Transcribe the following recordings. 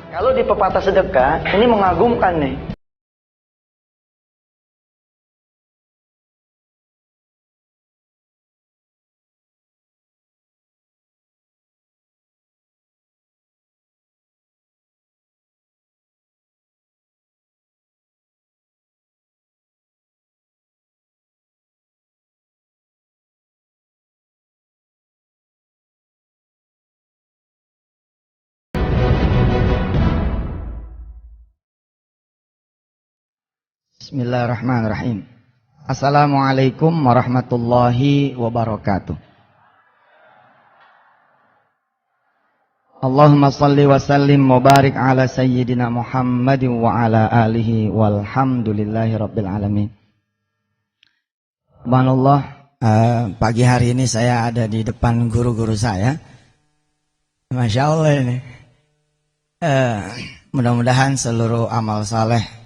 Kalau di pepatah sedekah, ini mengagumkan nih. Bismillahirrahmanirrahim. Assalamualaikum warahmatullahi wabarakatuh. Allahumma salli wa sallim wa barik ala sayyidina Muhammadin wa ala alihi walhamdulillahi rabbil alamin. Subhanallah, pagi hari ini saya ada di depan guru-guru saya. Masya Allah ini. Mudah-mudahan seluruh amal saleh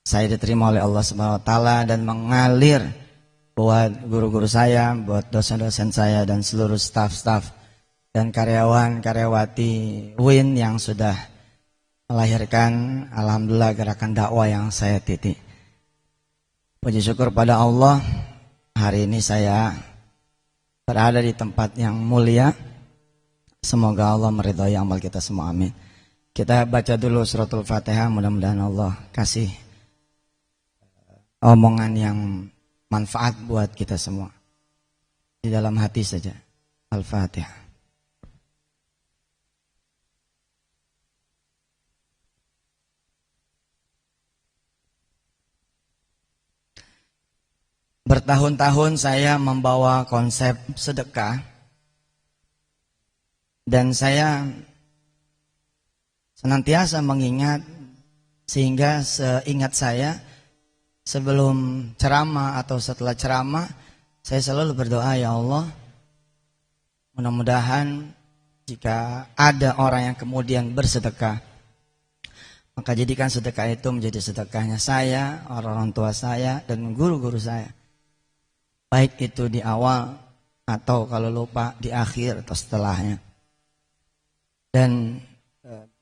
saya diterima oleh Allah Subhanahu wa taala dan mengalir buat guru-guru saya, buat dosen-dosen saya dan seluruh staf-staf dan karyawan-karyawati WIN yang sudah melahirkan alhamdulillah gerakan dakwah yang saya titik. Puji syukur pada Allah, hari ini saya berada di tempat yang mulia. Semoga Allah meridhai amal kita semua, amin. Kita baca dulu suratul Fatihah, mudah-mudahan Allah kasih omongan yang manfaat buat kita semua. Di dalam hati saja. Al-Fatihah. Bertahun-tahun saya membawa konsep sedekah dan saya senantiasa mengingat, sehingga seingat saya sebelum ceramah atau setelah ceramah, saya selalu berdoa, ya Allah, mudah-mudahan jika ada orang yang kemudian bersedekah, maka jadikan sedekah itu menjadi sedekahnya saya, orang-orang tua saya, dan guru-guru saya. Baik itu di awal atau kalau lupa di akhir atau setelahnya. Dan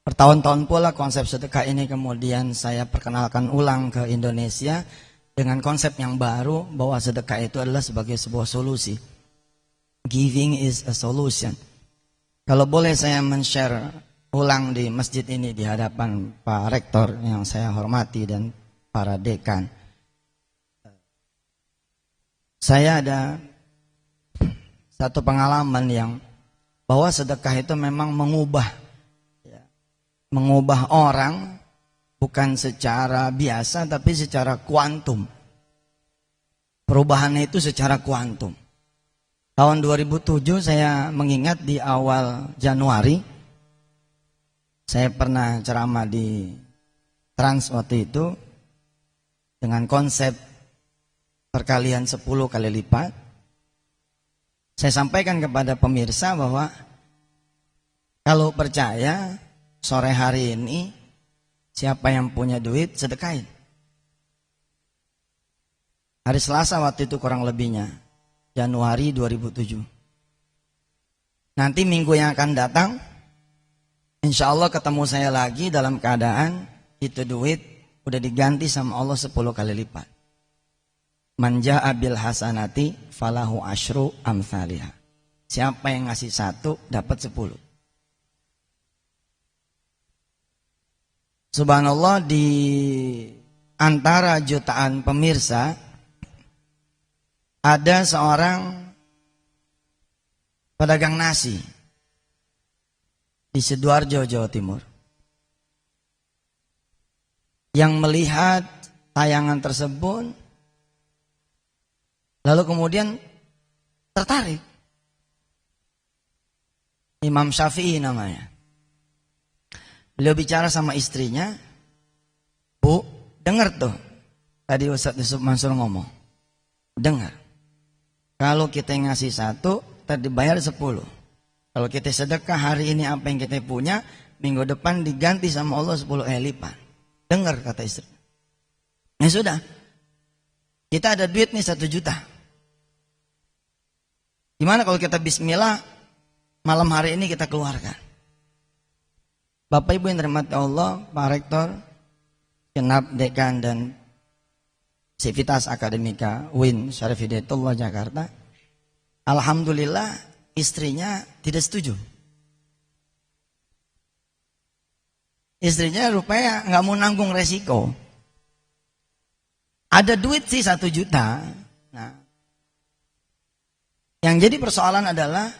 bertahun-tahun pula konsep sedekah ini kemudian saya perkenalkan ulang ke Indonesia dengan konsep yang baru bahwa sedekah itu adalah sebagai sebuah solusi. Giving is a solution. Kalau boleh saya men-share ulang di masjid ini di hadapan Pak Rektor yang saya hormati dan para dekan. Saya ada satu pengalaman yang bahwa sedekah itu memang mengubah orang bukan secara biasa tapi secara kuantum. Perubahannya itu secara kuantum. Tahun 2007 saya mengingat di awal Januari saya pernah ceramah di Trans waktu itu dengan konsep perkalian 10 kali lipat. Saya sampaikan kepada pemirsa bahwa kalau percaya sore hari ini siapa yang punya duit sedekahin. Hari Selasa waktu itu kurang lebihnya, Januari 2007. Nanti minggu yang akan datang, insya Allah ketemu saya lagi dalam keadaan itu duit udah diganti sama Allah 10 kali lipat. Man jaa bil hasanati falahu asyru amsalihha. Siapa yang ngasih 1 dapat 10. Subhanallah, di antara jutaan pemirsa ada seorang pedagang nasi di Sidoarjo, Jawa Timur, yang melihat tayangan tersebut lalu kemudian tertarik. Imam Syafi'i namanya. Beliau bicara sama istrinya, Bu, dengar tuh, tadi Ustadz Yusuf Mansur ngomong, dengar, kalau kita ngasih 1, tadi bayar 10. Kalau kita sedekah hari ini apa yang kita punya, minggu depan diganti sama Allah 10 kali lipat. Dengar kata istri. Ya sudah, kita ada duit nih 1 juta. Gimana kalau kita bismillah, malam hari ini kita keluarkan. Bapak Ibu yang dirahmati Allah, Pak Rektor, Genap Dekan dan Sivitas Akademika UIN Syarif Hidayatullah Jakarta. Alhamdulillah istrinya tidak setuju. Istrinya rupanya nggak mau nanggung resiko. Ada duit sih 1 juta. Nah, yang jadi persoalan adalah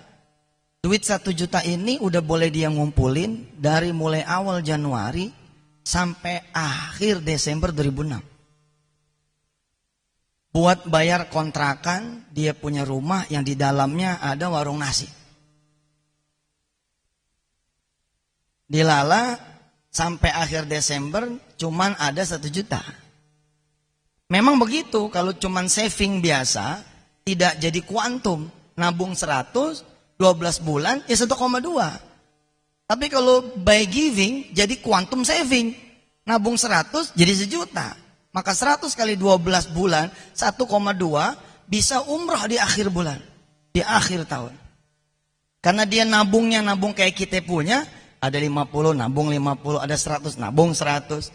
duit 1 juta ini udah boleh dia ngumpulin dari mulai awal Januari sampai akhir Desember 2006. Buat bayar kontrakan, dia punya rumah yang di dalamnya ada warung nasi. Dilala sampai akhir Desember cuman ada 1 juta. Memang begitu, kalau cuman saving biasa tidak jadi kuantum. Nabung 100, 12 bulan ya 1,2. Tapi kalau by giving jadi kuantum saving. Nabung 100 jadi 1 juta. Maka 100 kali 12 bulan 1,2 bisa umroh di akhir bulan, di akhir tahun. Karena dia nabung kayak kita punya, ada 50 nabung 50, ada 100 nabung 100.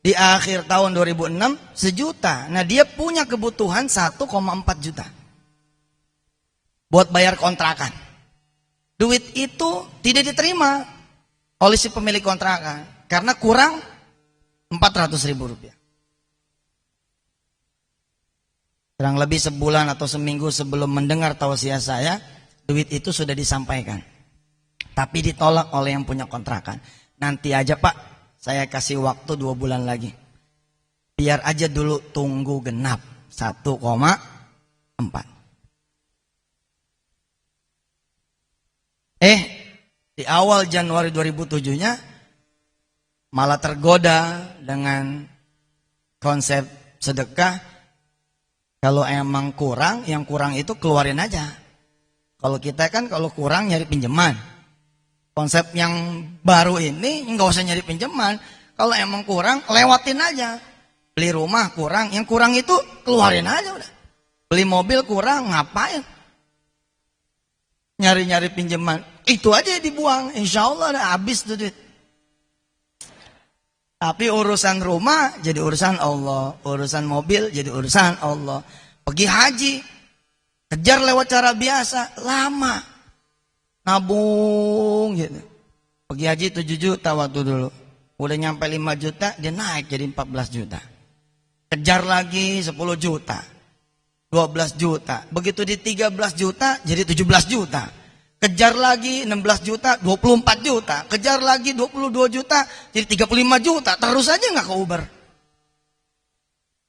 Di akhir tahun 2006 1 juta. Nah, dia punya kebutuhan 1,4 juta buat bayar kontrakan. Duit itu tidak diterima oleh si pemilik kontrakan karena kurang 400 ribu rupiah. Kurang lebih sebulan atau seminggu sebelum mendengar tausiah saya, duit itu sudah disampaikan. Tapi ditolak oleh yang punya kontrakan. Nanti aja Pak, saya kasih waktu 2 bulan lagi. Biar aja dulu tunggu genap 1,4. Di awal Januari 2007-nya malah tergoda dengan konsep sedekah. Kalau emang kurang, yang kurang itu keluarin aja. Kalau kita kan kalau kurang nyari pinjaman. Konsep yang baru ini nggak usah nyari pinjaman. Kalau emang kurang, lewatin aja. Beli rumah kurang, yang kurang itu keluarin aja udah. Beli mobil kurang, ngapain? Nyari-nyari pinjaman, itu aja dibuang. Insya Allah udah habis tuh duit. Tapi urusan rumah jadi urusan Allah, urusan mobil jadi urusan Allah. Pergi haji, kejar lewat cara biasa, lama. Nabung gitu. Pergi haji 7 juta waktu dulu. Udah nyampe 5 juta, dia naik jadi 14 juta. Kejar lagi 10 juta. 12 juta. Begitu di 13 juta jadi 17 juta. Kejar lagi 16 juta, 24 juta. Kejar lagi 22 juta, jadi 35 juta. Terus aja nggak ke Uber.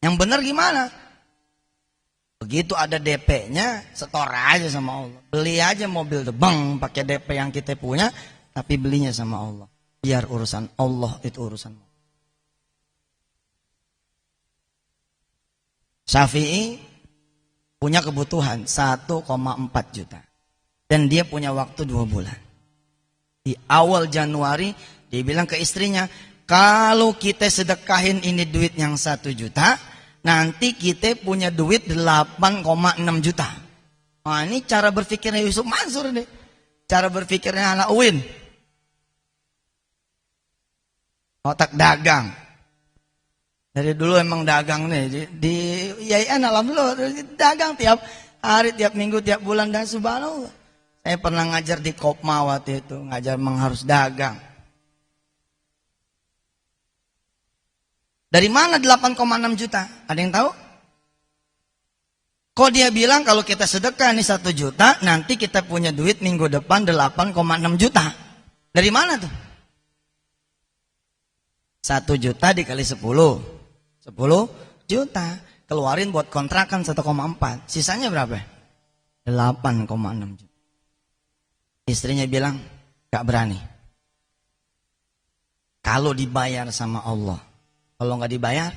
Yang benar gimana? Begitu ada DP-nya, setor aja sama Allah. Beli aja mobil debang pakai DP yang kita punya, tapi belinya sama Allah. Biar urusan Allah itu urusan. Syafi'i punya kebutuhan 1,4 juta. Dan dia punya waktu 2 bulan. Di awal Januari, dia bilang ke istrinya, kalau kita sedekahin ini duit yang 1 juta, nanti kita punya duit 8,6 juta. Nah, ini cara berpikirnya Yusuf Mansur nih. Cara berpikirnya anak UIN. Otak dagang. Dari dulu emang dagang nih. Di IAIN alhamdulillah dagang tiap hari, tiap minggu, tiap bulan, dan subhanallah. Saya pernah ngajar di Kopma waktu itu, ngajar memang harus dagang. Dari mana 8,6 juta? Ada yang tahu? Kok dia bilang kalau kita sedekah ini 1 juta, nanti kita punya duit minggu depan 8,6 juta. Dari mana tuh? 1 juta dikali 10. 10 juta. Keluarin buat kontrakan 1,4. Sisanya berapa? 8,6 juta. Istrinya bilang, gak berani. Kalau dibayar sama Allah. Kalau gak dibayar,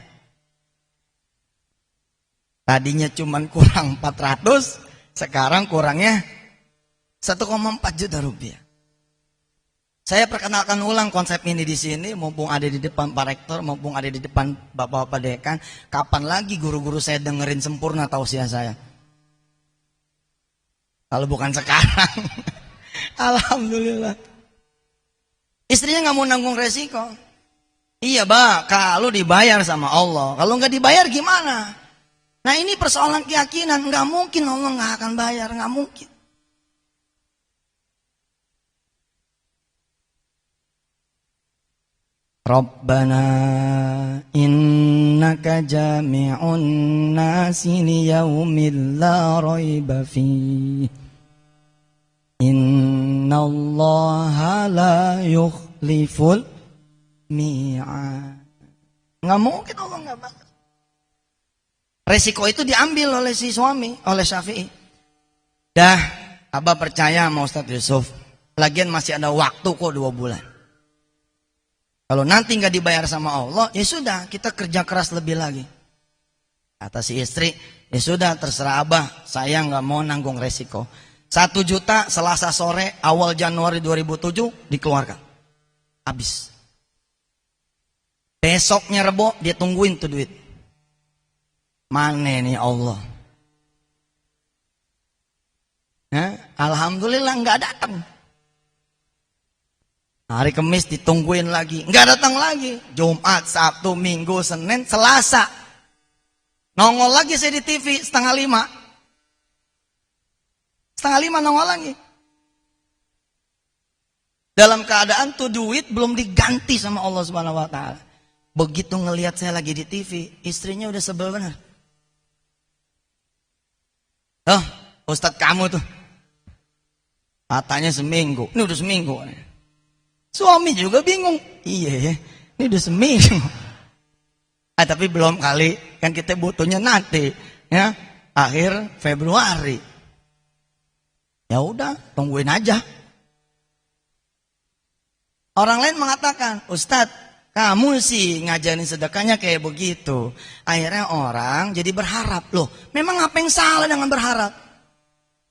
tadinya cuman kurang 400, sekarang kurangnya 1,4 juta rupiah. Saya perkenalkan ulang konsep ini di sini, mumpung ada di depan Pak Rektor, mumpung ada di depan Bapak-Bapak Dekan. Kapan lagi guru-guru saya dengerin sempurna tausiah saya? Kalau bukan sekarang. Alhamdulillah. Istrinya nggak mau nanggung resiko. Iya, Pak, kalau dibayar sama Allah. Kalau nggak dibayar gimana? Nah, ini persoalan keyakinan. Nggak mungkin Allah nggak akan bayar, nggak mungkin. Rabbana innaka jami'un nasi liyaumin la raiba fih. Innallaha la yukhliful mi'ad. Nggak mungkin Allah nggak bakal. Resiko itu diambil oleh si suami, oleh Syafi'i. Dah, Abah percaya sama Ustadz Yusuf. Lagian masih ada waktu kok 2 bulan. Kalau nanti nggak dibayar sama Allah, ya sudah, kita kerja keras lebih lagi. Kata si istri, ya sudah terserah Abah, saya nggak mau nanggung resiko. 1 juta Selasa sore awal Januari 2007 dikeluarkan. Habis. Besoknya Rebo dia tungguin tuh duit. Mana nih Allah? Alhamdulillah nggak datang. Hari Kamis ditungguin lagi, nggak datang lagi. Jumat, Sabtu, Minggu, Senin, Selasa. Nongol lagi saya di TV 4:30. 4:30 nongol lagi. Dalam keadaan tuh duit belum diganti sama Allah Subhanahu wa taala. Begitu ngelihat saya lagi di TV, istrinya udah sebel benar. Oh, Ustadz kamu tuh. Katanya seminggu. Ini udah seminggu. Suami juga bingung. Iya ya, ini udah seminggu. Tapi belum kali. Kan kita butuhnya nanti. Ya, akhir Februari. Ya udah, tungguin aja. Orang lain mengatakan, Ustadz, kamu sih ngajarin sedekahnya kayak begitu. Akhirnya orang jadi berharap. Loh, memang apa yang salah dengan berharap?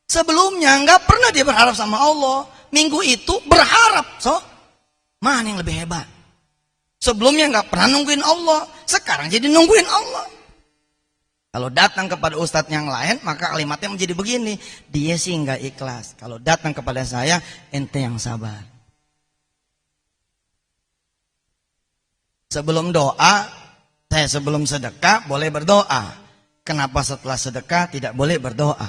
Sebelumnya nggak pernah dia berharap sama Allah. Minggu itu berharap. So, mana yang lebih hebat? Sebelumnya nggak pernah nungguin Allah. Sekarang jadi nungguin Allah. Kalau datang kepada ustadz yang lain, maka kalimatnya menjadi begini. Dia sih nggak ikhlas. Kalau datang kepada saya, ente yang sabar. Sebelum doa, sebelum sedekah boleh berdoa. Kenapa setelah sedekah tidak boleh berdoa?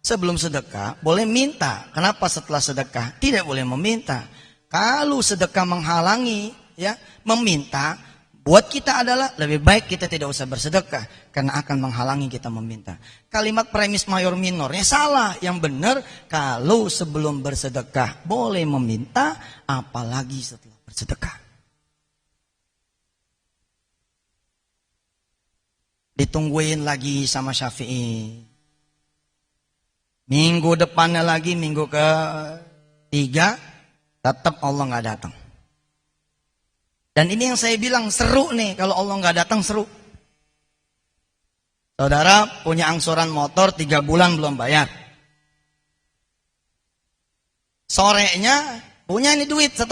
Sebelum sedekah boleh minta. Kenapa setelah sedekah tidak boleh meminta? Kalau sedekah menghalangi, ya, meminta, buat kita adalah lebih baik kita tidak usah bersedekah karena akan menghalangi kita meminta. Kalimat premis mayor minornya salah. Yang benar kalau sebelum bersedekah boleh meminta, apalagi setelah bersedekah. Ditungguin lagi sama Syafi'i. Minggu depannya lagi, minggu ke-3, tetap Allah nggak datang. Dan ini yang saya bilang seru nih, kalau Allah nggak datang seru. Saudara punya angsuran motor 3 bulan belum bayar. Sorenya punya ini duit 1,2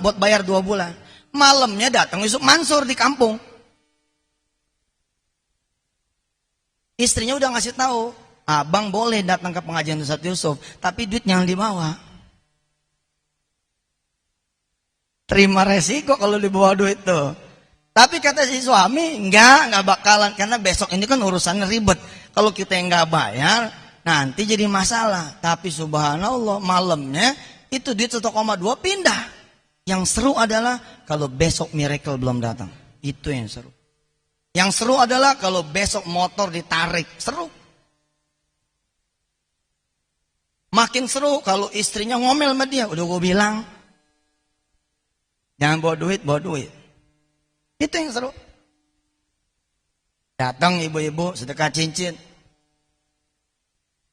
buat bayar 2 bulan. Malamnya datang Yusuf Mansur di kampung. Istrinya udah ngasih tahu, abang boleh datang ke pengajian Ustadz Yusuf, tapi duit jangan dibawa. Terima resiko kalau dibawa duit tuh. Tapi kata si suami, enggak bakalan, karena besok ini kan urusannya ribet. Kalau kita yang nggak bayar, nanti jadi masalah. Tapi subhanallah, malamnya itu duit 1,2 pindah. Yang seru adalah kalau besok miracle belum datang. Itu yang seru. Yang seru adalah kalau besok motor ditarik. Seru. Makin seru kalau istrinya ngomel sama dia. Udah gue bilang, jangan bawa duit. Itu yang seru. Datang ibu-ibu sedekah cincin.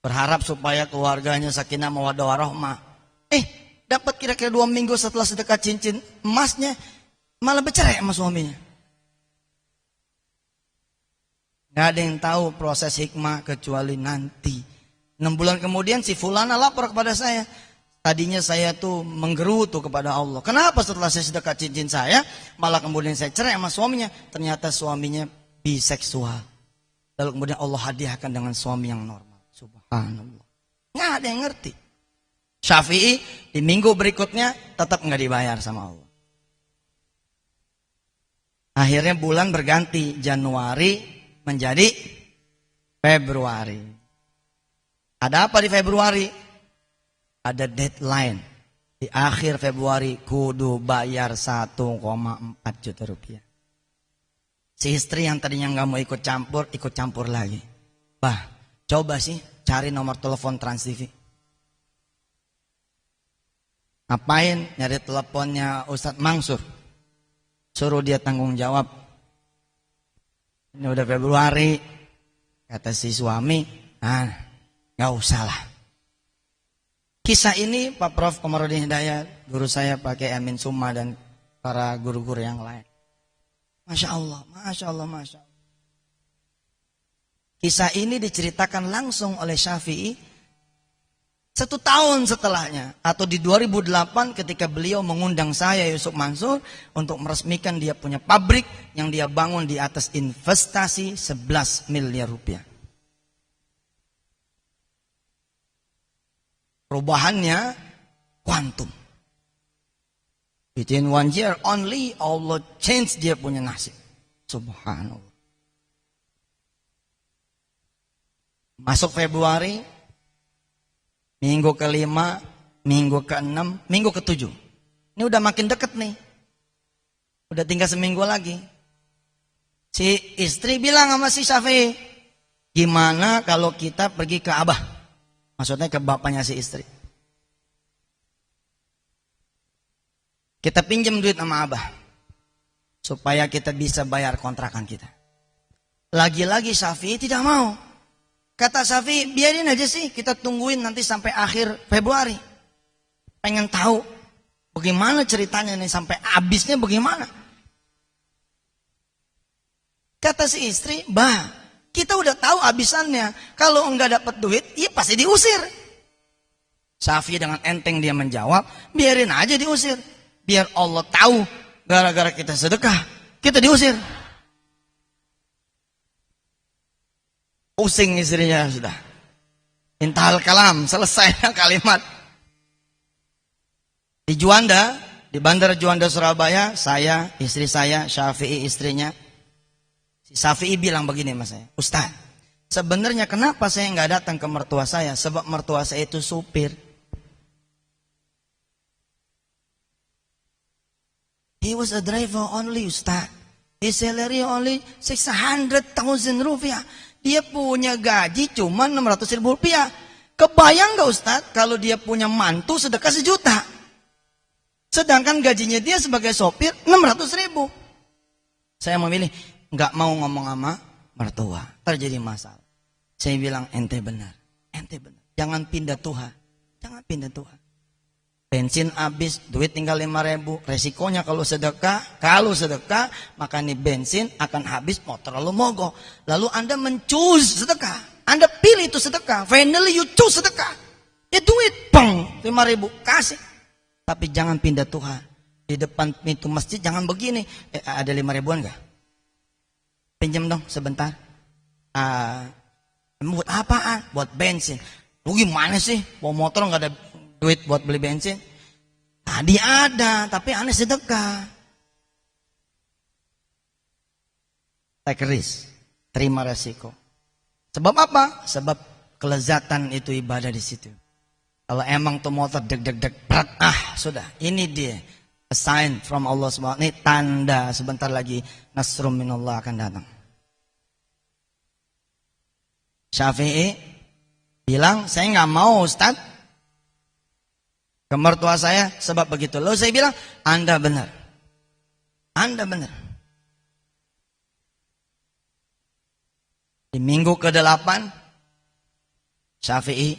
Berharap supaya keluarganya sakinah mawaddah warahmah. Dapat kira-kira 2 minggu setelah sedekah cincin emasnya, malah bercerai sama suaminya. Gak ada yang tahu proses hikmah kecuali nanti. 6 bulan kemudian si fulana lapor kepada saya. Tadinya saya tuh menggerutu kepada Allah. Kenapa setelah saya sedekah cincin saya, malah kemudian saya cerai sama suaminya? Ternyata suaminya biseksual. Lalu kemudian Allah hadiahkan dengan suami yang normal. Subhanallah. Nggak ada yang ngerti. Syafi'i di minggu berikutnya tetap nggak dibayar sama Allah. Akhirnya bulan berganti, Januari menjadi Februari. Ada apa di Februari? Ada deadline. Di akhir Februari kudu bayar 1,4 juta rupiah. Si istri yang tadinya nggak mau ikut campur lagi. Bah, coba sih cari nomor telepon Trans TV. Ngapain nyari teleponnya Ustadz Mansur? Suruh dia tanggung jawab. Ini udah Februari, kata si suami, nggak usah lah. Kisah ini Pak Prof. Komarudin Hidayat, guru saya pakai Amin Summa dan para guru-guru yang lain. Masya Allah, Masya Allah, Masya Allah. Kisah ini diceritakan langsung oleh Syafi'i 1 tahun setelahnya, atau di 2008 ketika beliau mengundang saya Yusuf Mansur untuk meresmikan dia punya pabrik yang dia bangun di atas investasi 11 miliar rupiah. Perubahannya kuantum. Within 1 year only Allah change dia punya nasib. Subhanallah. Masuk Februari, minggu ke-5, minggu ke-6, minggu ke-7. Ini udah makin deket nih. Udah tinggal seminggu lagi. Si istri bilang sama si Syafi'i, gimana kalau kita pergi ke Abah? Maksudnya ke bapaknya si istri. Kita pinjam duit sama Abah. Supaya kita bisa bayar kontrakan kita. Lagi-lagi Syafi'i tidak mau. Kata Syafi'i, biarin aja sih, kita tungguin nanti sampai akhir Februari. Pengen tahu bagaimana ceritanya nih, sampai habisnya bagaimana. Kata si istri, bah, kita udah tahu habisannya. Kalau enggak dapat duit, ya pasti diusir. Syafi'i dengan enteng dia menjawab, biarin aja diusir. Biar Allah tahu, gara-gara kita sedekah, kita diusir. Pusing istrinya sudah. Intahal kalam, selesai kalimat. Di Juanda, di Bandara Juanda Surabaya, saya, istri saya, Syafi'i istrinya. Si Syafi'i bilang begini sama saya, Ustaz, sebenarnya kenapa saya nggak datang ke mertua saya? Sebab mertua saya itu supir. He was a driver only, Ustaz. His salary only 600,000 rupiah. Dia punya gaji cuma 600.000 rupiah. Kebayang gak Ustaz kalau dia punya mantu sedekah 1 juta? Sedangkan gajinya dia sebagai sopir 600.000. Saya memilih gak mau ngomong sama mertua, terjadi masalah. Saya bilang ente benar. Jangan pindah Tuhan. Jangan pindah Tuhan. Bensin habis, duit tinggal 5.000. Resikonya kalau sedekah, maka ini bensin akan habis, motor lalu mogok. Lalu Anda men-choose sedekah. Anda pilih itu sedekah. Finally you choose sedekah. Ya duit, 5.000 kasih. Tapi jangan pindah Tuhan. Di depan pintu masjid jangan begini. Ada 5.000-an enggak? Pinjam dong sebentar. Buat apaan? Buat bensin. Lu gimana sih? Bawa motor enggak ada duit buat beli bensin. Tadi ada, tapi aneh sedekah. Take risk, terima resiko. Sebab apa? Sebab kelezatan itu ibadah di situ. Kalau emang tuh motor deg-deg-deg, sudah. Ini dia, a sign from Allah SWT. Ini tanda sebentar lagi nasrum minallah akan datang. Syafi'i bilang, saya nggak mau Ustaz ke mertua saya sebab begitu. Lalu saya bilang, Anda benar. Di minggu ke-8 Syafi'i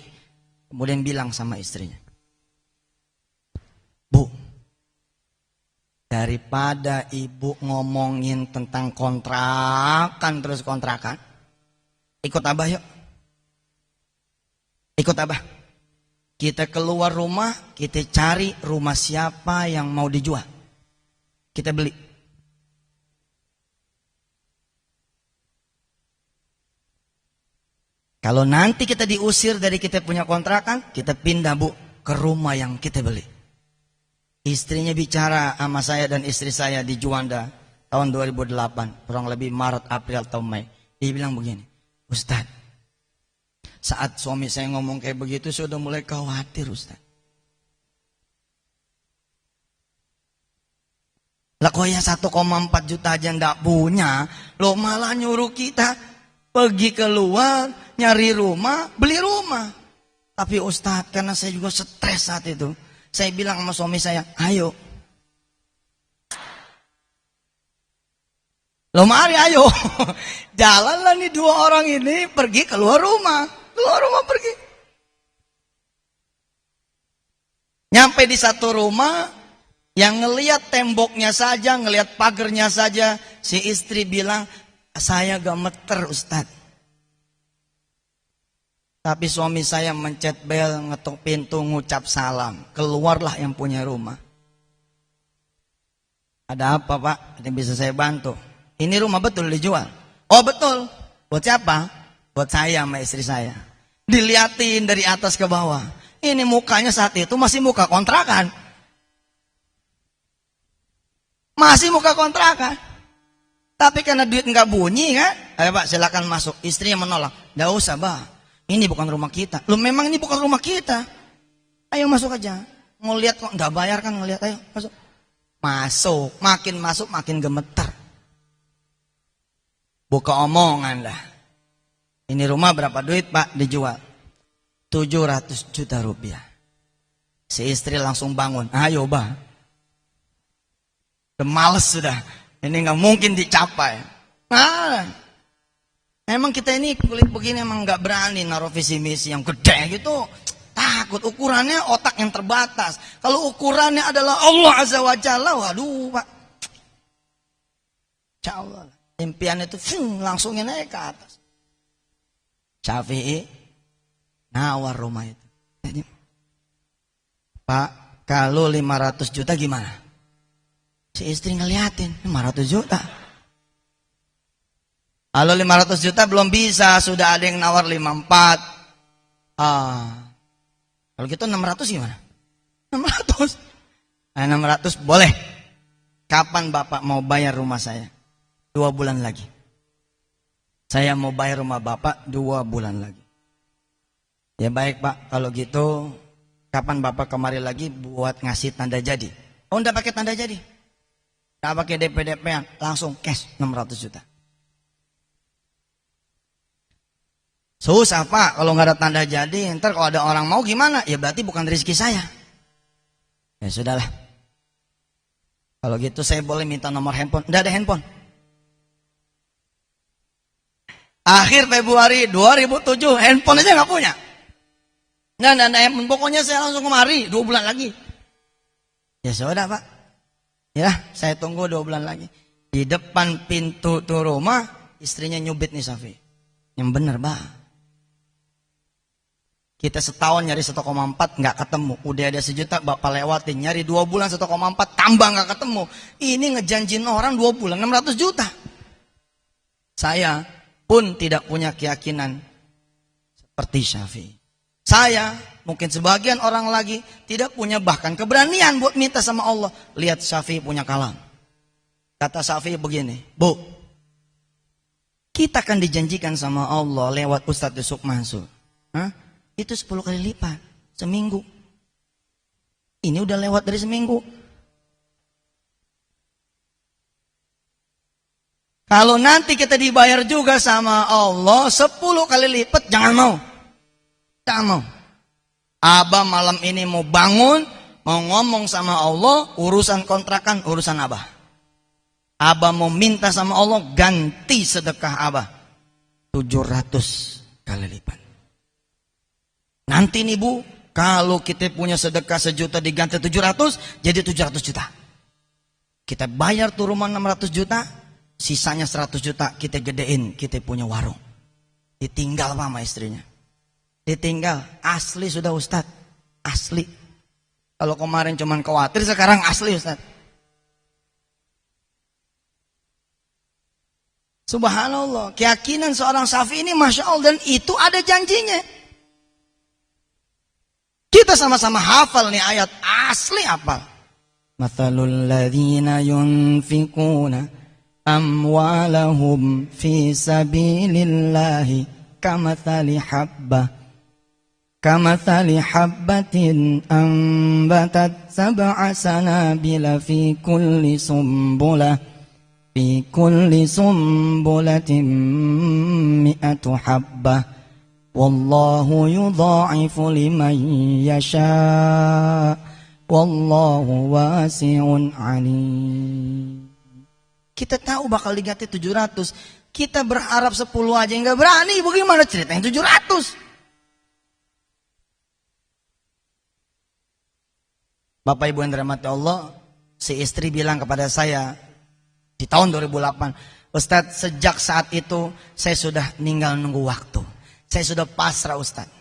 kemudian bilang sama istrinya, Bu, daripada ibu ngomongin tentang kontrakan terus kontrakan, ikut Abah yuk. Ikut Abah. Kita keluar rumah, kita cari rumah siapa yang mau dijual. Kita beli. Kalau nanti kita diusir dari kita punya kontrakan, kita pindah Bu ke ke rumah yang kita beli. Istrinya bicara sama saya dan istri saya di Juanda tahun 2008, kurang lebih Maret, April atau Mei. Dia bilang begini, Ustaz, saat suami saya ngomong kayak begitu, saya sudah mulai khawatir, Ustaz. Lah kok ya 1,4 juta aja ndak punya, lo malah nyuruh kita pergi keluar, nyari rumah, beli rumah. Tapi Ustadz, karena saya juga stres saat itu, saya bilang sama suami saya, ayo. Lo mari ayo. Jalanlah nih dua orang ini pergi keluar rumah. Keluar rumah pergi. Nyampe di satu rumah, yang ngelihat temboknya saja, ngelihat pagernya saja, si istri bilang, saya gemeter Ustadz. Tapi suami saya mencet bel, ngetuk pintu, ngucap salam. Keluarlah yang punya rumah. Ada apa Pak? Yang bisa saya bantu? Ini rumah betul dijual? Oh betul. Buat siapa? Buat saya sama istri saya. Diliatin dari atas ke bawah. Ini mukanya saat itu masih muka kontrakan. Masih muka kontrakan. Tapi karena duit nggak bunyi kan, ayo Pak silakan masuk. Istrinya menolak. Nggak usah Pak, ini bukan rumah kita. Lu memang ini bukan rumah kita. Ayo masuk aja. Mau lihat kok nggak bayar kan, ngelihat, ayo masuk. Masuk, makin gemeter. Buka omongan dah. Ini rumah berapa duit Pak? Dijual 700 juta rupiah. Si istri langsung bangun. Ayo Pak. Males sudah, ini nggak mungkin dicapai. Nah, emang kita ini kulit begini emang nggak berani naruh visi misi yang gede gitu. Takut ukurannya otak yang terbatas. Kalau ukurannya adalah Allah Azza wa Jalla, waduh Pak, Insya Allah impian itu langsung naik ke atas. Syafi'i nawar rumah itu. Jadi, Pak, kalau 500 juta gimana? Si istri ngeliatin 500 juta. Kalau 500 juta belum bisa, sudah ada yang nawar 54. Kalau gitu 600 gimana? 600. 600 boleh. Kapan Bapak mau bayar rumah saya? 2 bulan lagi. Saya mau bayar rumah Bapak 2 bulan lagi. Ya baik Pak, kalau gitu kapan Bapak kemari lagi buat ngasih tanda jadi? Oh enggak pakai tanda jadi. Nggak pakai DP-DP-an, langsung cash 600 juta. Susah Pak, kalau nggak ada tanda jadi, ntar kalau ada orang mau gimana? Ya berarti bukan rezeki saya. Ya sudahlah. Kalau gitu saya boleh minta nomor handphone. Nggak ada handphone. Akhir Februari 2007, handphone aja nggak punya. Nggak ada handphone, pokoknya saya langsung kemari, 2 bulan lagi. Ya sudah Pak. Ya, saya tunggu 2 bulan lagi. Di depan pintu tuh rumah, istrinya nyubit nih Safi. Yang bener, Pak. Kita setahun nyari 1,4 nggak ketemu. Udah ada 1 juta, Bapak lewatin. Nyari 2 bulan 1,4 tambah nggak ketemu. Ini ngejanjin orang 2 bulan 600 juta. Saya pun tidak punya keyakinan seperti Syafi'i. Saya, mungkin sebagian orang lagi tidak punya bahkan keberanian buat minta sama Allah. Lihat Syafi'i punya kalam. Kata Syafi'i begini, Bu, kita kan dijanjikan sama Allah lewat Ustadz Yusuf Mansur. Itu 10 kali lipat, seminggu. Ini udah lewat dari seminggu. Kalau nanti kita dibayar juga sama Allah 10 kali lipat, jangan mau. Jangan mau. Abah malam ini mau bangun, mau ngomong sama Allah, urusan kontrakan, urusan Abah. Abah mau minta sama Allah, ganti sedekah Abah 700 kali lipat. Nanti nih Bu, kalau kita punya sedekah 1 juta diganti 700, jadi 700 juta. Kita bayar tuh rumah 600 juta, sisanya 100 juta kita gedein, kita punya warung. Ditinggal Pak sama istrinya. Ditinggal, asli sudah Ustadz, asli. Kalau kemarin cuman khawatir, sekarang asli Ustadz. Subhanallah, keyakinan seorang Syafi'i ini Masya Allah, dan itu ada janjinya. Kita Kita sama-sama hafal nih ayat, asli hafal. Mathalul ladzina yunfikuna amwalahum fi sabilillahi kamathali habbatin ambatat sab'a sanabila fi kulli sumbulatin mi'atu habbah wallahu yudha'ifu liman yasha' wallahu wasi'un alim. Kita tahu bakal diganti 700. Kita berharap 10 aja nggak berani. Bagaimana ceritanya 700? Bapak Ibu yang dirahmati Allah, si istri bilang kepada saya di tahun 2008, Ustadz, sejak saat itu saya sudah tinggal nunggu waktu. Saya sudah pasrah Ustadz.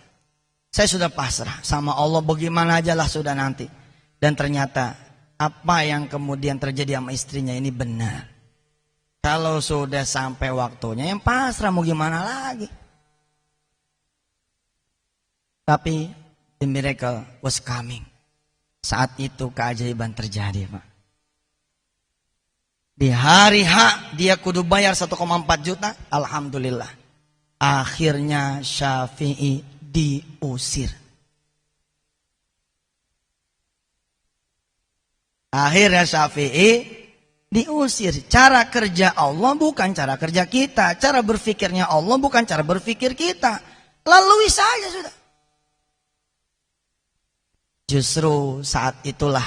Saya sudah pasrah sama Allah, bagaimana aja lah sudah nanti. Dan ternyata apa yang kemudian terjadi sama istrinya ini benar. Kalau sudah sampai waktunya yang pasrah mau gimana lagi. Tapi the miracle was coming. Saat itu keajaiban terjadi, Pak. Di hari H dia kudu bayar 1,4 juta. Alhamdulillah. Akhirnya Syafi'i diusir. Akhirnya Syafi'i diusir. Cara kerja Allah bukan cara kerja kita. Cara berfikirnya Allah bukan cara berfikir kita. Lalui saja sudah. Justru saat itulah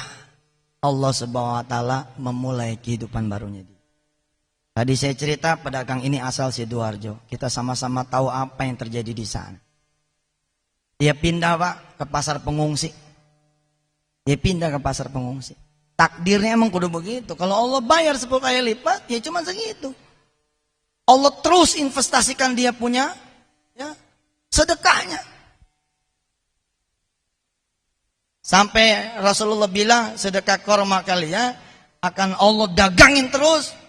Allah Subhanahu wa taala memulai kehidupan barunya. Tadi saya cerita pedagang ini asal Sidoarjo. Kita sama-sama tahu apa yang terjadi di sana. Dia pindah, Pak, ke pasar pengungsi. Dia pindah ke pasar pengungsi. Takdirnya emang kudu begitu. Kalau Allah bayar 10 kali lipat, ya cuma segitu. Allah terus investasikan dia punya sedekahnya. Sampai Rasulullah bilang sedekah korma kalian akan Allah dagangin terus.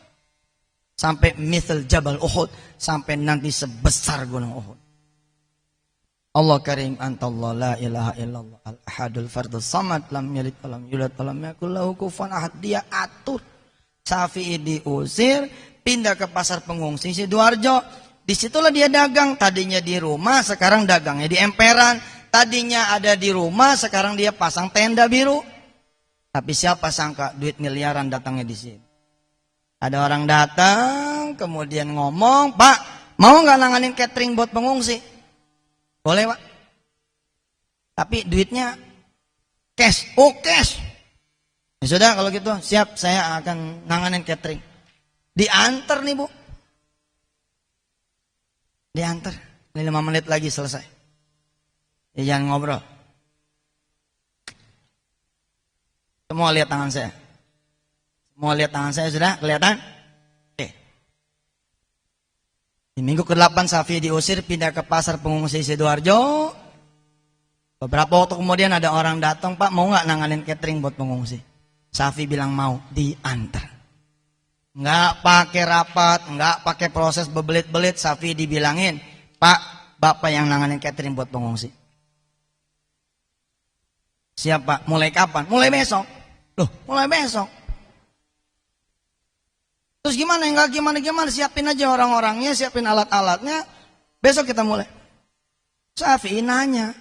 Sampai misal Jabal Uhud. Sampai nanti sebesar gunung Uhud. Allah karim antallah la ilaha illallah al-ahadul fardus samad lam yalid walam yulad walam yakul lahu kufuwan ahad. Dia atur. Syafi'i diusir, pindah ke pasar pengungsi Sidoarjo. Disitulah dia dagang. Tadinya di rumah, sekarang dagangnya di emperan. Tadinya ada di rumah, sekarang dia pasang tenda biru. Tapi siapa sangka duit miliaran datangnya di sini. Ada orang datang, kemudian ngomong, Pak, mau nggak nanganin catering buat pengungsi? Boleh, Pak. Tapi duitnya cash. Oh, cash. Ya sudah, kalau gitu siap, saya akan nanganin catering. Diantar nih, Bu. Diantar. Ini 5 menit lagi selesai. Ya, jangan ngobrol. Semua lihat tangan saya. Semua lihat tangan saya, sudah kelihatan? Oke. Di minggu ke-8 Syafi'i diusir, pindah ke pasar pengungsi Sidoarjo. Beberapa waktu kemudian ada orang datang, Pak, mau nggak nanganin catering buat pengungsi? Syafi'i bilang mau, diantar. Nggak pakai rapat, nggak pakai proses bebelit-belit. Syafi'i dibilangin, Pak, Bapak yang nanganin catering buat pengungsi. Siapa? Mulai kapan? Mulai besok. Loh, mulai besok. Terus gimana? Enggak gimana-gimana, siapin aja orang-orangnya, siapin alat-alatnya. Besok kita mulai. Syafi'i nanya,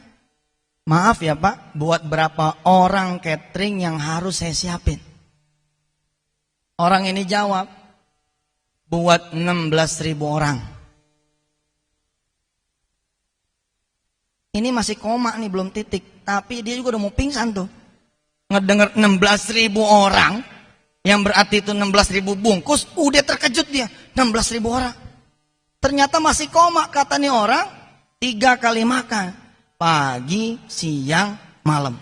maaf ya Pak, buat berapa orang catering yang harus saya siapin? Orang ini jawab, buat 16.000 orang. Ini masih koma nih, belum titik. Tapi dia juga udah mau pingsan tuh. Ngedenger 16.000 orang, yang berarti itu 16.000 bungkus, udah terkejut dia. 16.000 orang. Ternyata masih koma, kata nih orang, 3 kali makan. Pagi, siang, malam.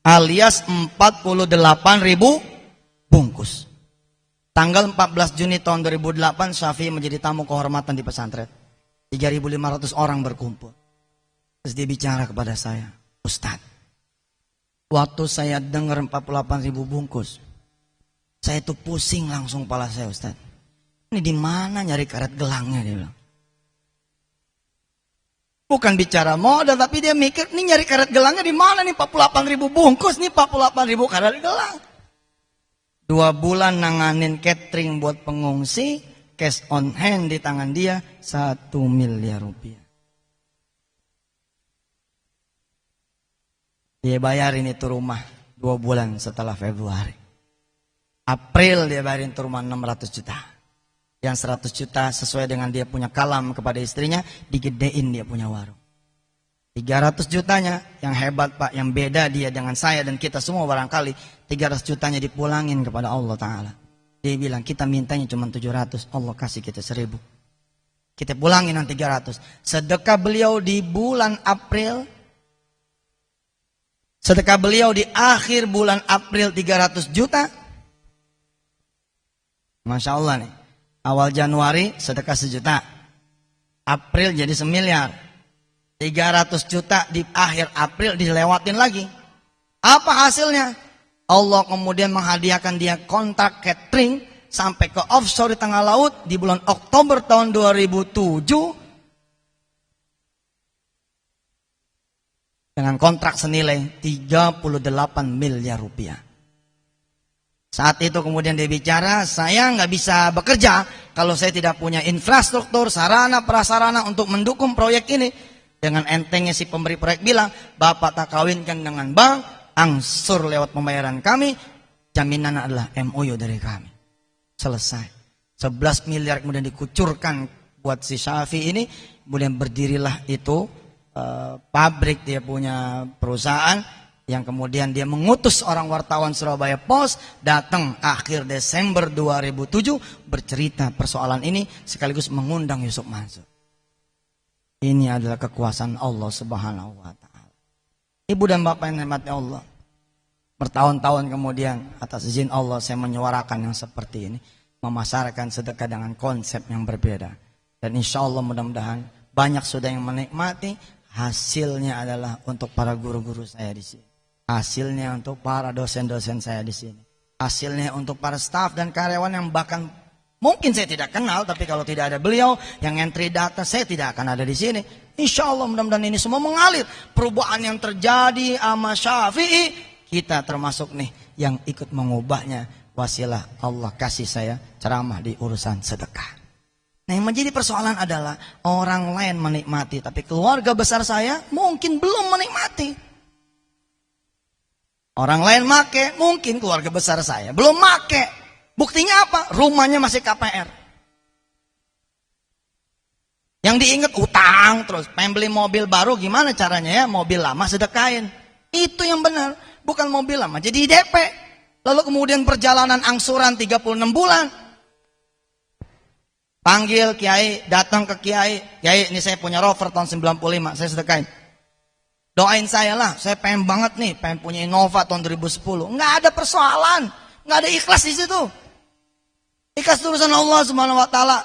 Alias 48.000 bungkus. Tanggal 14 Juni tahun 2008, Syafi'i menjadi tamu kehormatan di pesantren. 3.500 orang berkumpul. Terus dia bicara kepada saya, Ustadz, waktu saya dengar 48.000 bungkus, saya tuh pusing langsung kepala saya, Ustadz. Ini di mana nyari karet gelangnya, dia bilang. Bukan bicara modal, tapi dia mikir, nih nyari karet gelangnya di mana nih, 48.000 bungkus nih, 48.000 karet gelang. 2 bulan nanganin catering buat pengungsi, cash on hand di tangan dia 1 miliar rupiah. Dia bayarin itu rumah 2 bulan setelah Februari. April dia bayarin itu rumah 600 juta. Yang 100 juta sesuai dengan dia punya kalam kepada istrinya, digedein dia punya warung. 300 jutanya, yang hebat Pak, yang beda dia dengan saya dan kita semua barangkali, 300 jutanya dipulangin kepada Allah Ta'ala. Dia bilang, kita mintanya cuma 700, Allah kasih kita 1.000. Kita pulangin yang 300. Sedekah beliau di bulan April, sedekah beliau di akhir bulan April 300 juta. Masya Allah nih. Awal Januari sedekah 1 juta. April jadi 1 miliar. 300 juta di akhir April dilewatin lagi. Apa hasilnya? Allah kemudian menghadiahkan dia kontrak catering sampai ke offshore di tengah laut di bulan Oktober tahun 2007 dengan kontrak senilai 38 miliar rupiah. Saat itu kemudian dia bicara, saya nggak bisa bekerja kalau saya tidak punya infrastruktur, sarana, prasarana untuk mendukung proyek ini. Dengan entengnya si pemberi proyek bilang, Bapak tak kawinkan dengan bank, angsur lewat pembayaran kami, jaminan adalah MOU dari kami. Selesai. 11 miliar kemudian dikucurkan buat si Syafi ini, kemudian berdirilah itu pabrik, dia punya perusahaan, yang kemudian dia mengutus orang wartawan Surabaya Post datang akhir Desember 2007 bercerita persoalan ini sekaligus mengundang Yusuf Mansur. Ini adalah kekuasaan Allah Subhanahu wa Ta'ala. Ibu dan bapak yang dirahmati Allah, bertahun-tahun kemudian atas izin Allah saya menyuarakan yang seperti ini, memasarkan sedekah dengan konsep yang berbeda, dan insya Allah mudah-mudahan banyak sudah yang menikmati. Hasilnya adalah untuk para guru-guru saya di sini. Hasilnya untuk para dosen-dosen saya di sini. Hasilnya untuk para staf dan karyawan yang bahkan mungkin saya tidak kenal, tapi kalau tidak ada beliau yang entry data, saya tidak akan ada di sini. Insya Allah mudah-mudahan ini semua mengalir. Perubahan yang terjadi sama Syafi'i, kita termasuk nih yang ikut mengubahnya. Wasilah Allah kasih saya ceramah di urusan sedekah. Nah, yang menjadi persoalan adalah orang lain menikmati, tapi keluarga besar saya mungkin belum menikmati. Orang lain make, mungkin keluarga besar saya belum make. Buktinya apa? Rumahnya masih KPR. Yang diingat utang terus. Pengen beli mobil baru, gimana caranya ya? Mobil lama sedekahin. Itu yang benar. Bukan mobil lama jadi DP. Lalu kemudian perjalanan angsuran 36 bulan. Panggil kiai, datang ke kiai. Kiai, ini saya punya Rover tahun 95, saya sedekahin. Doain saya lah, saya pengen banget nih, pengen punya Innova tahun 2010. Nggak ada persoalan, nggak ada ikhlas di situ. Ikhlas urusan Allah Subhanahu wa Ta'ala.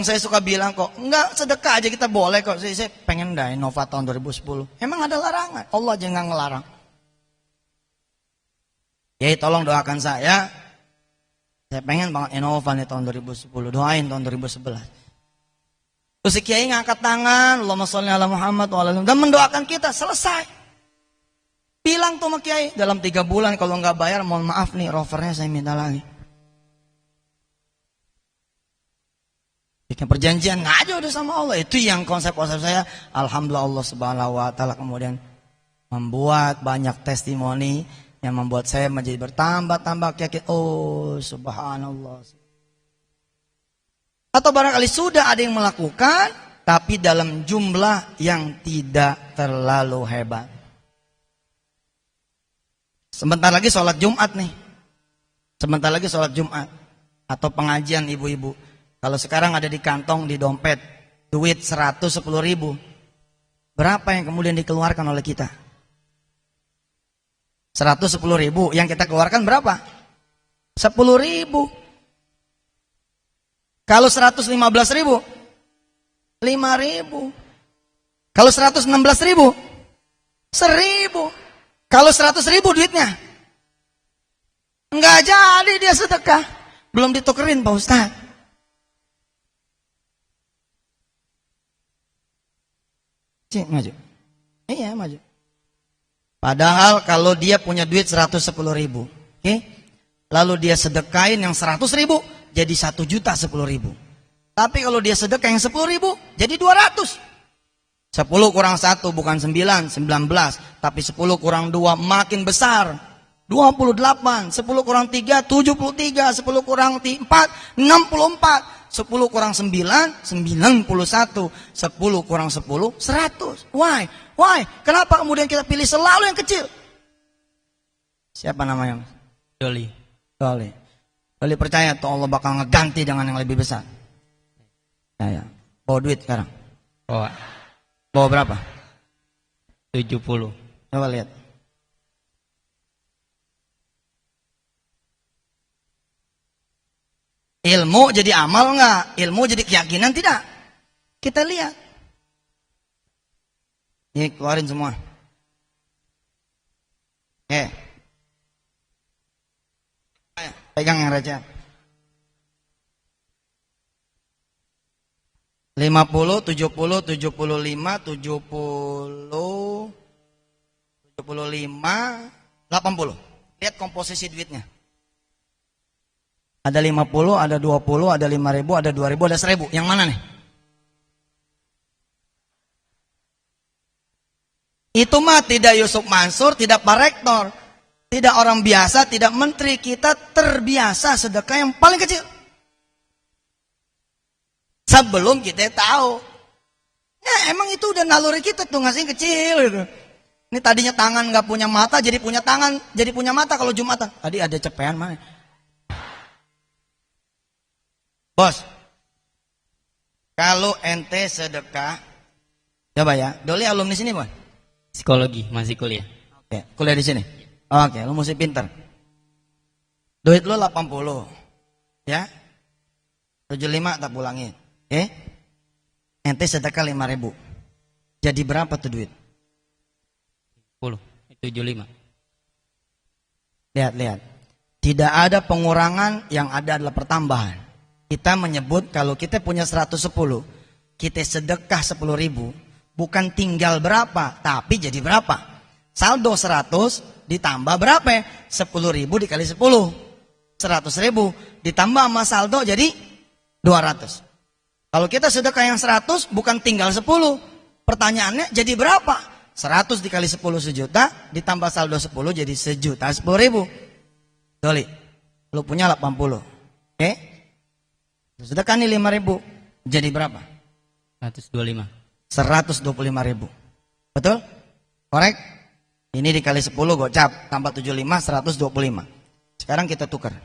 Saya suka bilang kok, nggak sedekah aja kita boleh kok. Saya pengen dah Innova tahun 2010. Emang ada larangan? Allah aja nggak ngelarang. Ya, tolong doakan saya. Saya pengen banget Innova nih tahun 2010. Doain tahun 2011. Terus si kiai ngangkat tangan, Allahumma sholli ala Muhammad wa ala alihi, dan mendoakan kita, selesai. Bilang tuh sama kiai, dalam 3 bulan kalau nggak bayar, mohon maaf nih, rovernya saya minta lagi. Bikin perjanjian aja udah sama Allah. Itu yang konsep-konsep saya. Alhamdulillah Allah Subhanahu wa Ta'ala kemudian membuat banyak testimoni yang membuat saya menjadi bertambah-tambah yakin. Oh subhanallah. Atau barangkali sudah ada yang melakukan, tapi dalam jumlah yang tidak terlalu hebat. Sebentar lagi sholat Jumat nih. Sebentar lagi sholat Jumat. Atau pengajian ibu-ibu. Kalau sekarang ada di kantong, di dompet, duit 110.000. Berapa yang kemudian dikeluarkan oleh kita? 110.000. Yang kita keluarkan berapa? 10.000. Kalau 115.000, 5.000. Kalau 116.000, 1.000. Kalau 100.000 duitnya, enggak jadi dia sedekah, belum ditukerin Pak Ustaz. Cik, maju. Iya, maju. Padahal kalau dia punya duit 110.000, oke? Lalu dia sedekain yang 100.000, jadi 1.010.000. Tapi kalau dia sedekah yang 10.000, jadi 200. 10 kurang 1 bukan 9, 19. Tapi 10 kurang 2 makin besar. 28. 10 kurang 3, 73. 10 kurang 4, 64. 10 kurang 9, 91. 10 kurang 10, 100. Why? Why? Kenapa kemudian kita pilih selalu yang kecil? Siapa namanya? Doli. Doli. Doli percaya tuh Allah bakal ngeganti dengan yang lebih besar. Ya. Bawa duit sekarang. Bawa berapa? 70. Coba lihat. Ilmu jadi amal enggak? Ilmu jadi keyakinan tidak? Kita lihat. Ini keluarin semua. Pegang yang receh. 50, 70, 75, 70, 75, 80. Lihat komposisi duitnya. Ada 50, ada 20, ada 5.000, ada 2.000, ada 1.000. Yang mana nih? Itu mah tidak Yusuf Mansur, tidak Pak Rektor, tidak orang biasa, tidak menteri. Kita terbiasa sedekah yang paling kecil. Sebelum kita tahu. Ya emang itu udah naluri kita tuh ngasih kecil gitu. Ini tadinya tangan gak punya mata, jadi punya tangan, jadi punya mata kalau Jumatan. Tadi ada cepean mana? Bos, kalau ente sedekah, coba ya, Doli alumni sini Bos? Psikologi, masih kuliah. Oke, kuliah di sini. Oke, lu mesti pinter. Duit lu 80, ya, 75 tak pulangin. Oke, ente sedekah 5.000. Jadi berapa tuh duit? 10, 75. Lihat. Tidak ada pengurangan, yang ada adalah pertambahan. Kita menyebut kalau kita punya 110, kita sedekah 10.000, bukan tinggal berapa, tapi jadi berapa. Saldo 100 ditambah berapa? 10.000 dikali 10. 100.000 ditambah sama saldo jadi 200. Kalau kita sedekah yang 100 bukan tinggal 10. Pertanyaannya jadi berapa? 100 dikali 10 sejuta ditambah saldo 10 jadi 1.010.000. Doli, lu punya 80. Oke? Sedekah nih 5.000. Jadi berapa? 125. 125.000. Betul? Korek? Ini dikali 10 gocap tambah 75 125. Sekarang kita tukar.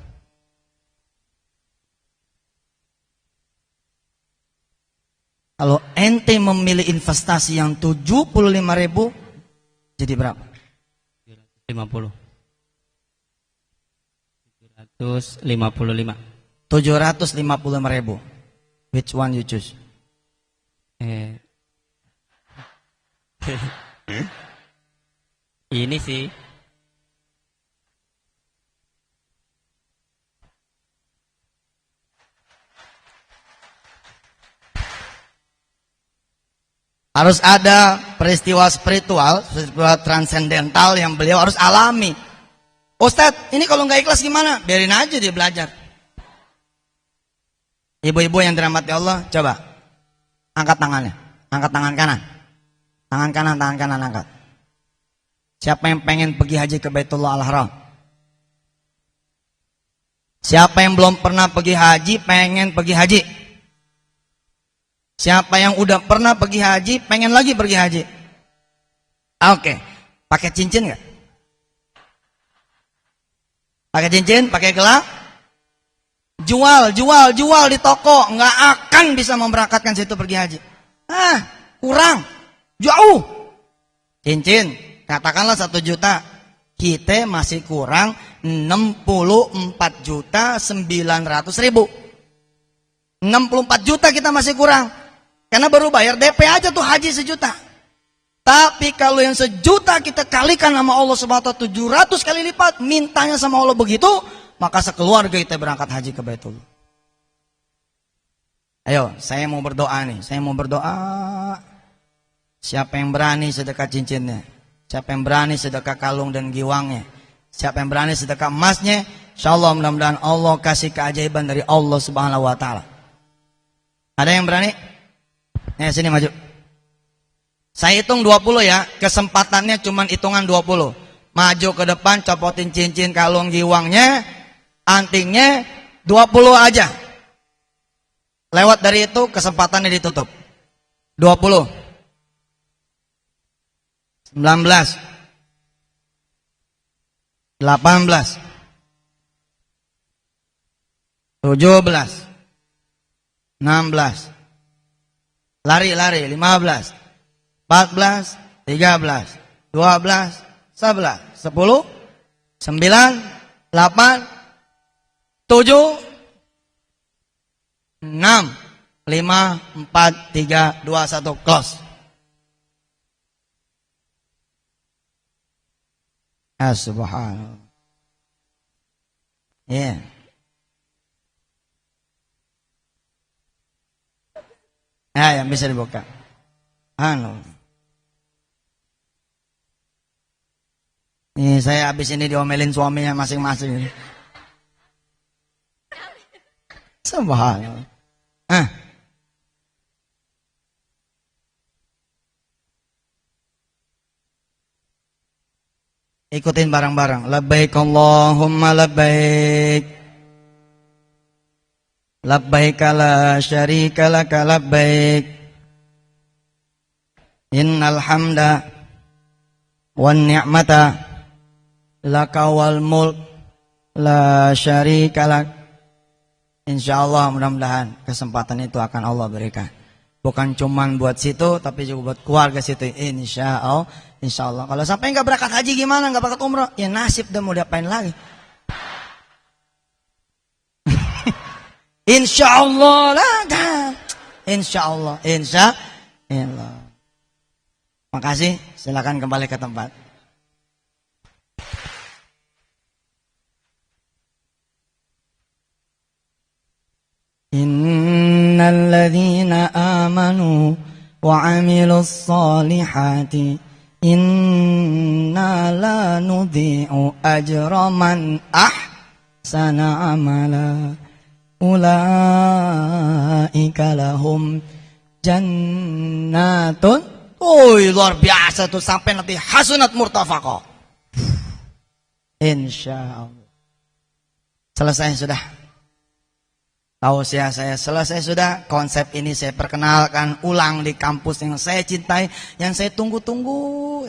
Kalau ente memilih investasi yang 75.000, jadi berapa? 50. 755. 755.000. Which one you choose? Ini sih. Harus ada peristiwa spiritual transendental yang beliau harus alami. Ustadz, ini kalau nggak ikhlas gimana? Biarin aja dia belajar. Ibu-ibu yang dirahmati Allah, coba angkat tangannya, angkat tangan kanan, tangan kanan angkat. Siapa yang pengen pergi haji ke Baitullah Al-Haram? Siapa yang belum pernah pergi haji, pengen pergi haji? Siapa yang udah pernah pergi haji, pengen lagi pergi haji? Oke, pakai cincin nggak? Pakai cincin, pakai gelang? Jual di toko, nggak akan bisa memberangkatkan situ pergi haji. Kurang, jauh. Cincin, katakanlah 1 juta, kita masih kurang 64.900.000. 64 juta kita masih kurang. Karena baru bayar DP aja tuh haji 1 juta. Tapi kalau yang 1 juta kita kalikan sama Allah Subhanahu wa ta'ala 700 kali lipat, mintanya sama Allah begitu, maka sekeluarga kita berangkat haji ke Baitullah. Ayo, saya mau berdoa nih, saya mau berdoa. Siapa yang berani sedekah cincinnya? Siapa yang berani sedekah kalung dan giwangnya? Siapa yang berani sedekah emasnya? Insyaallah mudah-mudahan Allah kasih keajaiban dari Allah Subhanahu wa taala. Ada yang berani? Sini maju. Saya hitung 20 ya. Kesempatannya cuma hitungan 20. Maju ke depan, copotin cincin kalung giwangnya, antingnya 20 aja. Lewat dari itu kesempatannya ditutup. 20. 19, 18, 17, 16, lari, 15, 14, 13, 12, 11, 10, 9, 8, 7, 6, 5, 4, 3, 2, 1, close. Subhanallah. Ya. Yang bisa dibuka. Ini saya habis ini diomelin suaminya masing-masing. Subhanallah. Ikutin bareng-bareng. Labbaik Allahumma labbaik. Labbaik la syarika laka labbaik. Innal hamda wan ni'mata laka wal mulk la syarika lak. Insyaallah mudah-mudahan kesempatan itu akan Allah berikan. Bukan cuman buat situ, tapi juga buat keluarga situ. Insyaallah. Insyaallah. Kalau sampai nggak berangkat haji gimana? Nggak berangkat umroh? Ya nasib dah, mau diapain lagi? Insyaallah lah. Insyaallah. Insyaallah. Makasih. Silakan kembali ke tempat. Innal ladzina amanu wa 'amilus solihati inna la nudhi'u ajra man ahsana amala ulaika lahum jannatun. Luar biasa tuh, sampai nanti hasunat murtafaqah. Insyaallah. Selesai sudah. Tausiah saya selesai sudah. Konsep ini saya perkenalkan ulang di kampus yang saya cintai, yang saya tunggu-tunggu.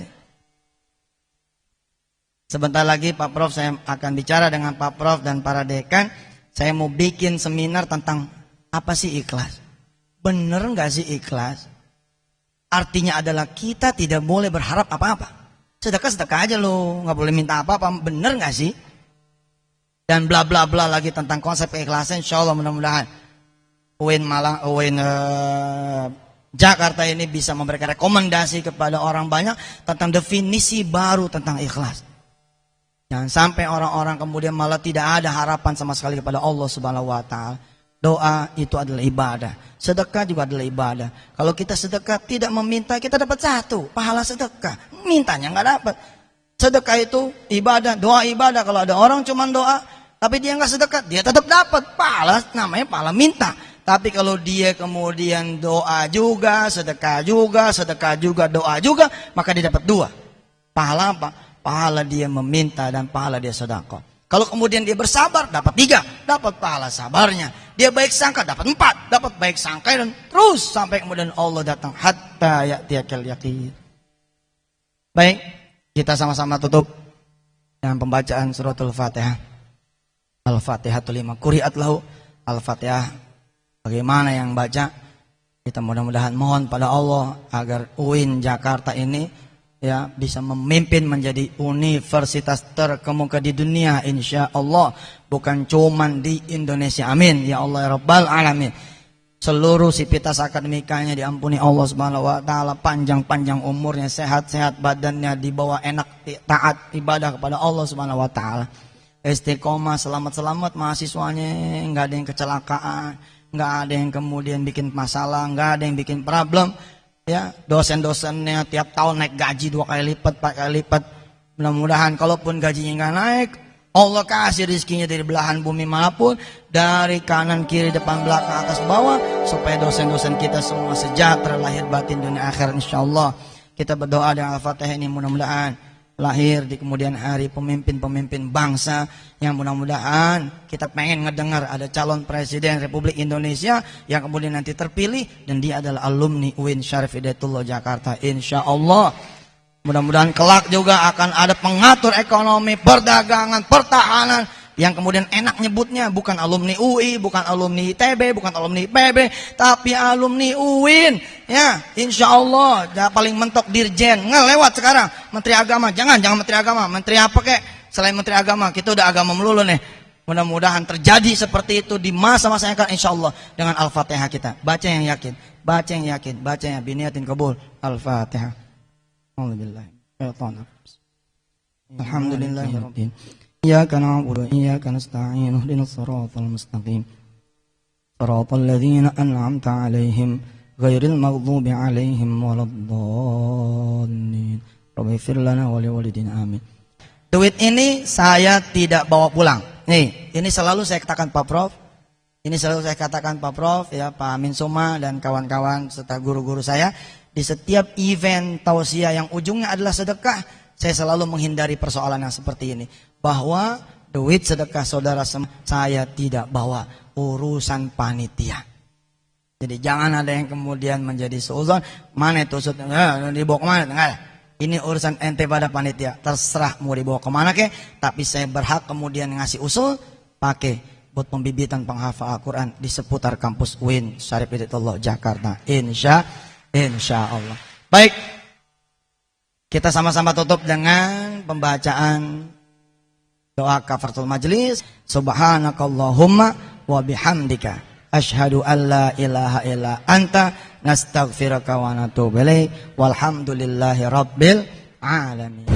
Sebentar lagi Pak Prof, saya akan bicara dengan Pak Prof dan para dekan. Saya mau bikin seminar tentang apa sih ikhlas. Bener gak sih ikhlas? Artinya adalah kita tidak boleh berharap apa-apa. Sedekah-sedekah aja loh, gak boleh minta apa-apa. Bener gak sih? Dan bla bla bla lagi tentang konsep keikhlasan. Insyaallah mudah-mudahan UIN Jakarta ini bisa memberikan rekomendasi kepada orang banyak tentang definisi baru tentang ikhlas. Jangan sampai orang-orang kemudian malah tidak ada harapan sama sekali kepada Allah Subhanahu wa taala. Doa itu adalah ibadah, sedekah juga adalah ibadah. Kalau kita sedekah tidak meminta, kita dapat 1 pahala sedekah, mintanya nggak dapat. Sedekah itu ibadah, doa ibadah. Kalau ada orang cuma doa tapi dia nggak sedekah, dia tetap dapat pahala, namanya pahala minta. Tapi kalau dia kemudian doa juga, sedekah juga, doa juga, maka dia dapat 2 pahala. Apa? Pahala dia meminta dan pahala dia sedekah. Kalau kemudian dia bersabar, dapat 3, dapat pahala sabarnya. Dia baik sangka, dapat 4, dapat baik sangka, dan terus sampai kemudian Allah datang. Hatta ya'tiyakal yaqin. Baik, kita sama-sama tutup dengan pembacaan suratul Fatihah. Al-Fatihatul lima quri'at lahu. Al-Fatihah, bagaimana yang baca? Kita mudah-mudahan mohon pada Allah agar UIN Jakarta ini ya bisa memimpin menjadi universitas terkemuka di dunia, insya Allah, bukan cuman di Indonesia. Amin ya Allah ya Rabbal alamin. Seluruh sivitas akademikanya diampuni Allah Subhanahu wa taala, panjang-panjang umurnya, sehat-sehat badannya, dibawa enak taat ibadah kepada Allah Subhanahu wa taala. Istiqomah, selamat-selamat mahasiswanya, enggak ada yang kecelakaan, enggak ada yang kemudian bikin masalah, enggak ada yang bikin problem. Ya, dosen-dosennya tiap tahun naik gaji 2 kali lipat, 4 kali lipat. Mudah-mudahan kalaupun gajinya nggak naik, Allah kasih rizkinya dari belahan bumi manapun, dari kanan, kiri, depan, belakang, atas, bawah, supaya dosen-dosen kita semua sejahtera lahir batin dunia akhirat insyaallah. Kita berdoa dengan Al-Fatihah ini mudah-mudahan lahir di kemudian hari pemimpin-pemimpin bangsa yang mudah-mudahan kita pengen ngedengar ada calon presiden Republik Indonesia yang kemudian nanti terpilih dan dia adalah alumni UIN Syarif Hidayatullah Jakarta insyaallah. Mudah-mudahan kelak juga akan ada pengatur ekonomi, perdagangan, pertahanan yang kemudian enak nyebutnya bukan alumni UI, bukan alumni ITB, bukan alumni IPB, tapi alumni UIN. Ya, insyaallah paling mentok dirjen. Ngelewat sekarang Menteri Agama. Jangan Menteri Agama. Menteri apa kek? Selain Menteri Agama, kita udah agama melulu nih. Mudah-mudahan terjadi seperti itu di masa-masa yang akan insyaallah dengan Al-Fatihah kita. Baca yang yakin, baca yang yakin, baca yang biniatin kabul. Al-Fatihah. Alhamdulillahirabbil iyyaka na'budu wa iyyaka nasta'in ihdinas siratal mustaqim siratal ladzina an'amta 'alaihim ghairil maghdubi 'alaihim waladdallin. Rabbighfir lana wa liwalidina amin. Duit ini saya tidak bawa pulang. Nih, ini selalu saya katakan Pak Prof. Ini selalu saya katakan Pak Prof, ya Pak Amin Soma dan kawan-kawan serta guru-guru saya. Di setiap event tausiah yang ujungnya adalah sedekah, saya selalu menghindari persoalan yang seperti ini. Bahwa duit sedekah saudara saya tidak bawa, urusan panitia. Jadi jangan ada yang kemudian menjadi seuzon, mana itu dibawa kemana? Enggak. Ini urusan ente pada panitia. Terserah mau dibawa kemana ke, tapi saya berhak kemudian ngasih usul, pakai buat pembibitan penghafal Al-Quran di seputar kampus UIN Syarif Hidayatullah Jakarta. Insya Allah. Baik, kita sama-sama tutup dengan pembacaan doa kafaratul majlis. Subhanakallahumma wa bihamdika asyhadu an la ilaha illa anta nastaghfiruka wa natubu ilaik walhamdulillahi rabbil alamin.